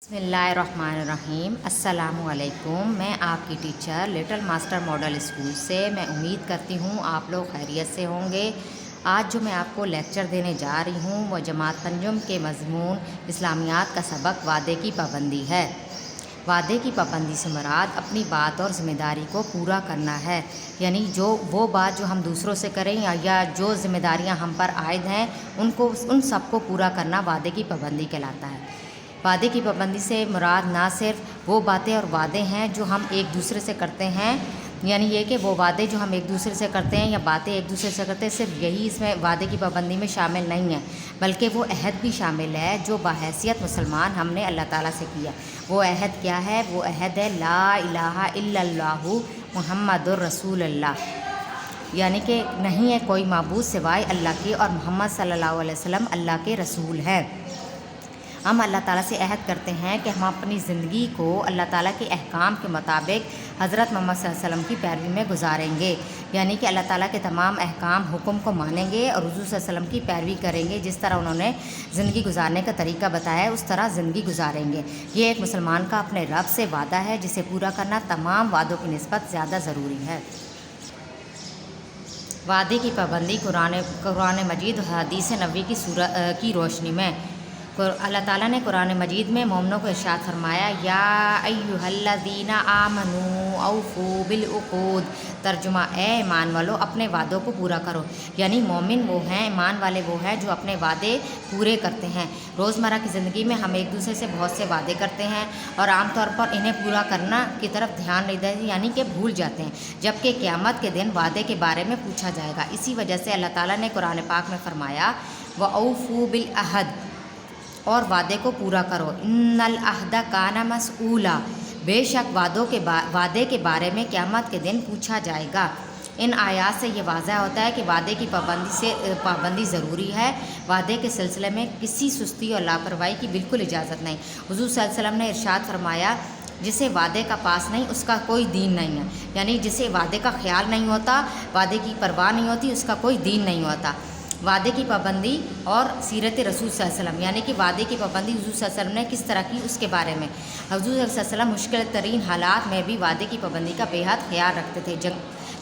बिस्मिल्लाहिर्रहमानिर्रहीम। अस्सलामु अलैकुम। मैं आपकी teacher little master model school से। मैं उम्मीद करती हूँ आप लोग खैरियत से होंगे। आज जो मैं आपको लेक्चर देने जा रही हूँ वो जमात पंजुम के मज़मून इस्लामियात का सबक वादे की पाबंदी है। वादे की पाबंदी से मुराद अपनी बात और ज़िम्मेदारी को पूरा करना है, यानी जो वो बात जो हम दूसरों से करें या जो ज़िम्मेदारियाँ हम पर आयद हैं उन सब को पूरा करना वादे की पाबंदी कहलाता है। वादे की पाबंदी से मुराद ना सिर्फ वो बातें और वादे हैं जो हम एक दूसरे से करते हैं, यानी ये कि वो वादे जो हम एक दूसरे से करते हैं या बातें एक दूसरे से करते हैं सिर्फ यही इसमें वादे की पाबंदी में शामिल नहीं है, बल्कि वो अहद भी शामिल है जो बाहैसियत मुसलमान हमने अल्लाह ताला से किया। वो अहद क्या है? वो अहद है ला इलाहा इल्लल्लाहु मुहम्मदुर रसूलुल्लाह, यानी कि नहीं है कोई माबूद सिवाय अल्लाह के और मोहम्मद सल्लल्लाहु अलैहि वसल्लम अल्लाह के रसूल हैं। हम अल्लाह ताला से अहद करते हैं कि हम अपनी ज़िंदगी को अल्लाह ताला के अहकाम के मुताबिक हज़रत मोहम्मद सल्लल्लाहु अलैहि वसल्लम की पैरवी में गुजारेंगे, यानी कि अल्लाह ताला के तमाम अहकाम हुक्म को मानेंगे और हुज़ूर सल्लल्लाहु अलैहि वसल्लम की पैरवी करेंगे। जिस तरह उन्होंने ज़िंदगी गुजारने का तरीका बताया है उस तरह ज़िंदगी गुजारेंगे। ये एक मुसलमान का अपने रब से वादा है जिसे पूरा करना तमाम वादों की निस्बत ज़्यादा ज़रूरी है। वादे की पाबंदी कुरान मजीद और हदीस नबवी की रोशनी में अल्लाह ताला ने कुरान मजीद में मोमिनों को इरशाद फरमाया, या अय्युहल्लज़ीना आमनू औफू बिल उक़ूद। तर्जुमा, ए ईमान वालो अपने वादों को पूरा करो, यानी मोमिन वो हैं, ईमान वाले वो हैं जो अपने वादे पूरे करते हैं। रोज़मर्रा की ज़िंदगी में हम एक दूसरे से बहुत से वादे करते हैं और आम तौर पर इन्हें पूरा करना की तरफ ध्यान नहीं देते, यानी कि भूल जाते हैं, जबकि क़यामत के दिन वादे के बारे में पूछा जाएगा। इसी वजह से अल्लाह ताला ने कुरान पाक में फरमाया, व औफू बिल अहद, और वादे को पूरा करो। इन्नल अहदा काना मसऊला, बेशक वादे के बारे में क़यामत के दिन पूछा जाएगा। इन आयात से ये वाज़ह होता है कि वादे की पाबंदी ज़रूरी है। वादे के सिलसिले में किसी सुस्ती और लापरवाही की बिल्कुल इजाज़त नहीं। हुज़ूर सल्लल्लाहु अलैहि वसल्लम ने इरशाद फरमाया, जिसे वादे का पास नहीं उसका कोई दीन नहीं है, यानी जिसे वादे का ख्याल नहीं होता, वादे की परवाह नहीं होती, उसका कोई दीन नहीं होता। वादे की पाबंदी और सीरत रसूल सल्लल्लाहु अलैहि वसल्लम, यानी कि वादे की पाबंदी हुज़ूर सल्लल्लाहु अलैहि वसल्लम ने किस तरह की उसके बारे में। हुज़ूर सल्लल्लाहु अलैहि वसल्लम मुश्किल तरीन हालात में भी वादे की पाबंदी का बेहद ख्याल रखते थे।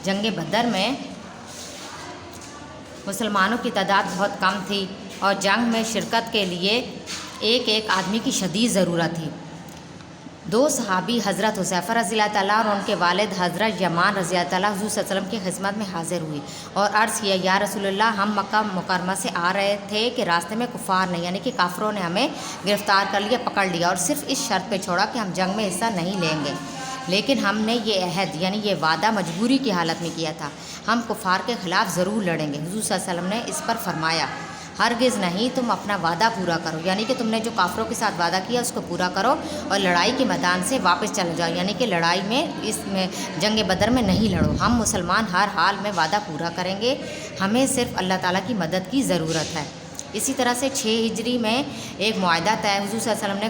जंग बदर में मुसलमानों की तादाद बहुत कम थी और जंग में शिरकत के लिए एक एक आदमी की शदीद ज़रूरत थी। दो सहाबी हज़रत हुज़ैफ़ा रज़ियल्लाहु ताला और उनके वालिद हज़रत यमान रज़ियल्लाहु ताला हुज़ूर सल्लल्लाहु अलैहि वसल्लम की खिदमत में हाज़िर हुई और अर्ज़ किया, या रसूलल्लाह, हम मक्का मुकरमा से आ रहे थे कि रास्ते में कुफ़ार ने, यानी कि काफ़रों ने हमें गिरफ़्तार कर लिया, पकड़ लिया और सिर्फ़ इस शर्त पे छोड़ा कि हम जंग में हिस्सा नहीं लेंगे, लेकिन हमने ये अहद यानी ये वादा मजबूरी की हालत में किया था, हम कुफ़ार के ख़िलाफ़ ज़रूर लड़ेंगे। हुज़ूर सल्लल्लाहु अलैहि वसल्लम ने इस पर फरमाया, हरगिज़ नहीं, तुम अपना वादा पूरा करो, यानी कि तुमने जो काफ़रों के साथ वादा किया उसको पूरा करो और लड़ाई के मैदान से वापस चले जाओ, यानी कि लड़ाई में इसमें जंग बदर में नहीं लड़ो। हम मुसलमान हर हाल में वादा पूरा करेंगे, हमें सिर्फ़ अल्लाह ताला की मदद की ज़रूरत है। इसी तरह से 6 हिजरी में एक मुआहदा तय, हुज़ूर सल्लल्लाहु अलैहि वसल्लम ने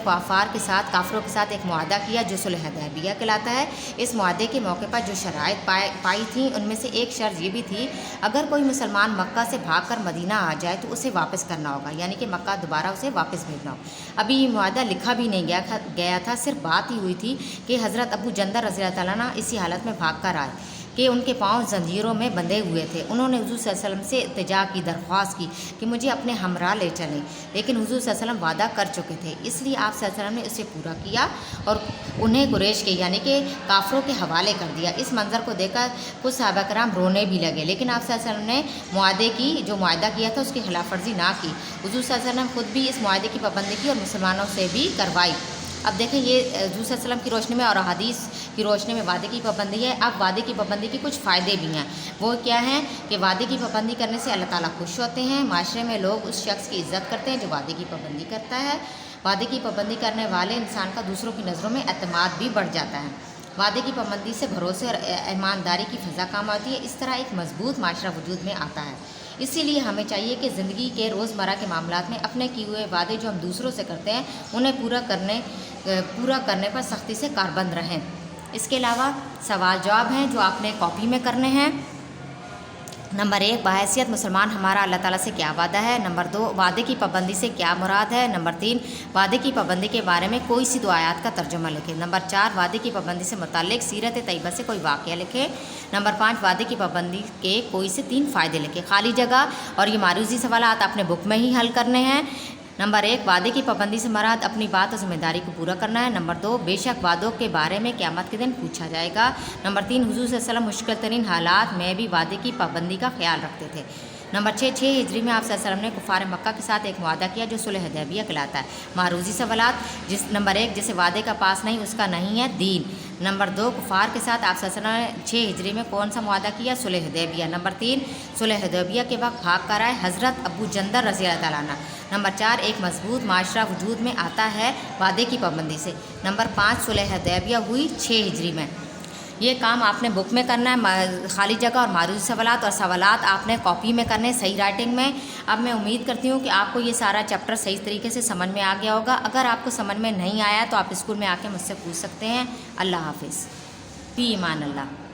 काफ़रों के साथ एक मुआहदा किया जो सुलह हुदैबिया कहलाता है। इस मुआहदे के मौके पर जो शराइत पाई थी उनमें से एक शर्त ये भी थी, अगर कोई मुसलमान मक्का से भागकर मदीना आ जाए तो उसे वापस करना होगा, यानी कि मक्का दोबारा उसे वापस भेजना हो। अभी ये मुआहदा लिखा भी नहीं गया था, सिर्फ बात ही हुई थी कि हज़रत अबू जंदर रज़ियल्लाहु ताला अन्हु इसी हालत में भाग कर आए कि उनके पाँव जंजीरों में बंधे हुए थे। उन्होंने हुज़ूर सल्लल्लाहु अलैहि वसल्लम से इल्तिजा की, दरख्वास्त की कि मुझे अपने हमरा ले चलें, लेकिन हुज़ूर सल्लल्लाहु अलैहि वसल्लम वादा कर चुके थे, इसलिए आप सल्लल्लाहु अलैहि वसल्लम ने उसे पूरा किया और उन्हें कुरैश के यानी कि काफ़रों के हवाले कर दिया। इस मंज़र को देखकर कुछ सहाबा कराम रोने भी लगे, लेकिन आप सल्लल्लाहु अलैहि वसल्लम ने मुआहदे की जो मुआहदा किया था उसकी खिलाफ वर्जी ना की। हुज़ूर सल्लल्लाहु अलैहि वसल्लम खुद भी इस मुआहदे की पाबंदी की और मुसलमानों से भी करवाई। अब देखें, ये हुज़ूर सल्लल्लाहु अलैहि वसल्लम की रोशनी में और हदीस की रोशनी में वादे की पाबंदी है। अब वादे की पाबंदी के कुछ फ़ायदे भी हैं। वो क्या हैं कि वादे की पाबंदी करने से अल्लाह ताला खुश होते हैं, माशरे में लोग उस शख्स की इज़्ज़त करते हैं जो वादे की पाबंदी करता है। वादे की पाबंदी करने वाले इंसान का दूसरों की नज़रों में एतमाद भी बढ़ जाता है। वादे की पाबंदी से भरोसे और ईमानदारी की फ़ज़ा काम आती है। इस तरह एक मजबूत माशरा वजूद में आता है। इसीलिए हमें चाहिए कि ज़िंदगी के रोज़मर्रा के मामलात में अपने किए हुए वादे जो हम दूसरों से करते हैं उन्हें पूरा करने पर सख्ती से कारबंद रहें। इसके अलावा सवाल जवाब हैं जो आपने कॉपी में करने हैं। नंबर 1, बहैसियत मुसलमान हमारा अल्लाह ताला से क्या वादा है। नंबर 2, वादे की पाबंदी से क्या मुराद है। नंबर 3, वादे की पाबंदी के बारे में कोई सी 2 आयत का तर्जुमा लिखें। नंबर 4, वादे की पाबंदी से मुताल्लिक सीरत तैयबा से कोई वाक़या लिखें। नंबर 5, वादे की पाबंदी के कोई से 3 फ़ायदे लिखें। खाली जगह और ये मारूजी सवालात अपने बुक में ही हल करने हैं। नंबर 1, वादे की पाबंदी से मुराद अपनी बात और ज़िम्मेदारी को पूरा करना है। नंबर 2, बेशक वादों के बारे में क़यामत के दिन पूछा जाएगा। नंबर 3, हुज़ूर सल्लल्लाहु अलैहि वसल्लम मुश्किल तरीन हालात में भी वादे की पाबंदी का ख्याल रखते थे। नंबर 6 हिजरी में आप सल्लल्लाहु अलैहि वसल्लम ने कुफ़ार मक्का के साथ एक मुआहदा किया जो सुलह हुदैबिया कहलाता है। मारूजी सवालात, नंबर 1, जिसे वादे का पास नहीं उसका नहीं है दीन। नंबर 2, कुफ़ार के साथ आप सल्लल्लाहु अलैहि वसल्लम ने 6 हिजरी में कौन सा मुआहदा किया, सुलह हुदैबिया। नंबर 3, सुलह हुदैबिया के वक्त भाग कर आए हज़रत अबू जंदर रज़ी अल्लाह तआला अन्हु। नंबर 4, एक मजबूत माशरा वजूद में आता है वादे की पाबंदी से। नंबर 5, सुलह हुदैबिया हुई 6 हिजरी में। ये काम आपने बुक में करना है, खाली जगह और मारूजी सवालात, और सवालात आपने कॉपी में करने, सही राइटिंग में। अब मैं उम्मीद करती हूँ कि आपको ये सारा चैप्टर सही तरीके से समझ में आ गया होगा। अगर आपको समझ में नहीं आया तो आप स्कूल में आके मुझसे पूछ सकते हैं। अल्लाह हाफिज़, फ़ी ईमान अल्लाह।